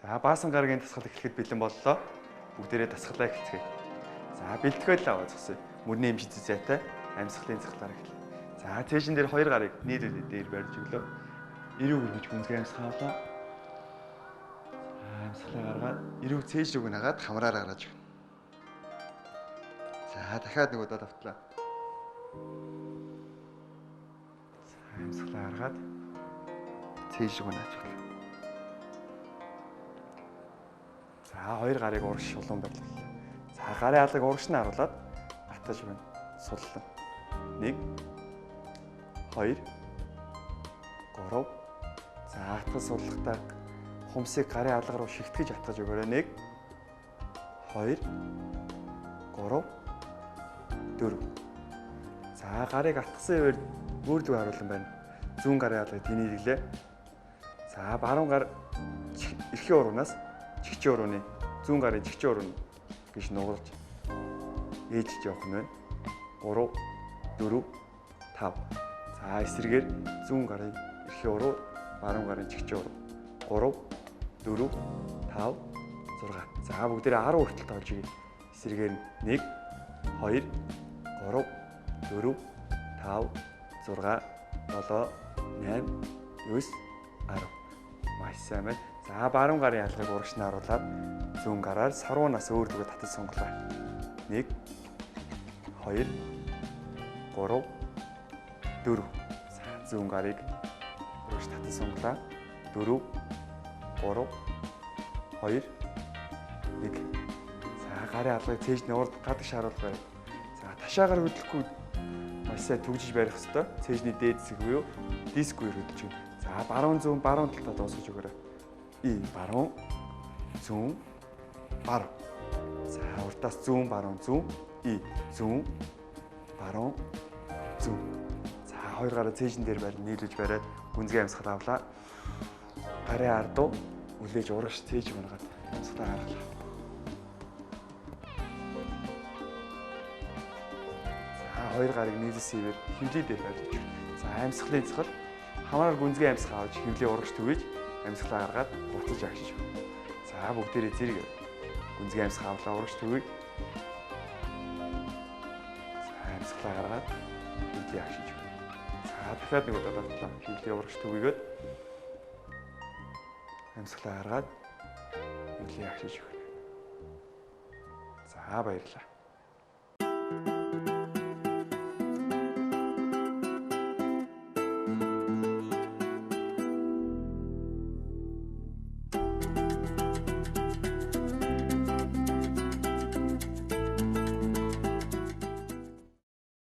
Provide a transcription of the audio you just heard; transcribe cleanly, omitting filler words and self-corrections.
За баасан гарагийн дасгал эхлэхэд бэлэн боллоо. Бүгдээрээ дасгалаа эхэлцгээе. За бэлтгэл аваа зогсъё. Мөрний эмчит зайтай амьсгалын цахлаар эхэллээ. За цээжин дээр хоёр гарыг нийлүүлээд дээр барьж өглөө. Ирүүг өргөж гүнзгий амьсгаа авлаа. Амьсгалаа гаргаад ирүүг цээж рүүг нагаад хамраараа гаргаж өгнө. За дахиад нэг удаа давтлаа. За амьсгалаа гаргаад цээж рүүг нааж өглөө. За хоёр гарыг урагш шулуун барьлаа. За гарын алыг урагш нь харуулад батаж байна. Суллан. 1 2 3 За атгал суллахтаа хумсыг гарын алга руу шигтгэж атгаж өгөөрэй. 1 2 3 4 За гарыг атгсан үеэр бүрдүг харуулсан байна. Зүүн гарын алгыг динийрлээ. За баруун гар эрхээ уруунаас чигчээ урууны зүүн гарын чигчээ урууны гэж нугалж ээжж явах нь байна. 3 4 5 За эсрэгээр зүүн гарын эрхээ уруу баруун гарын чигчээ уруу 3 4 5 6 За бүгдээрээ 10 хүртэл тоолж өгье. Эсрэгээр 1 2 3 4 5 6 7 8 9 10 Маш сайн байна. За баруун гарын алгыг урагш нь харуулад зүүн гараар сарвуунаас өөр дүүгээ татаж сунглаа. 1 2 3 4 За зүүн гарыг урагш татаж сунглаа. 4 3 2 1 За гарын алгыг цээж нуурд гадагш харуулгая. За ташаагаар хөдлөхгүй маш сайн түгжиж барих ёстой. Цээжний дээд хэсэг буюу диск үер хөдлөж өгнө. За баруун зүүн баруун талдаа дуусгаж өгөөрэй. Баруун зүүн баруун. За уртаас зүүн баруун зүүн зүүн баруун зүүн. За хоёр гараа цээжин дээр барь нийлүүлж бариад гүнзгий амьсгал авлаа. Гарын ардуу үлээж урагш цээж унгаад амьсгалаа гаргалаа. За хоёр гарыг нийлүүлсээр хөвлий дээр барьж өгч. За амьсгалын цахал хамаараар гүнзгий амьсгал авч хөвлий урагш түгээж амьсгалаа гаргаад буцаж агшиж өгнө. За бүгдээрээ зэрэг гүнзгий амьсгал авлаа урагш түгэй. За амьсгалаа гаргаад хөвлий агшиж өгнө. За дахиад нэг удаа давтлаа. Хөвлий урагш түгээгээд амьсгалаа гаргаад хөвлий агшиж өгнө. За баярлалаа.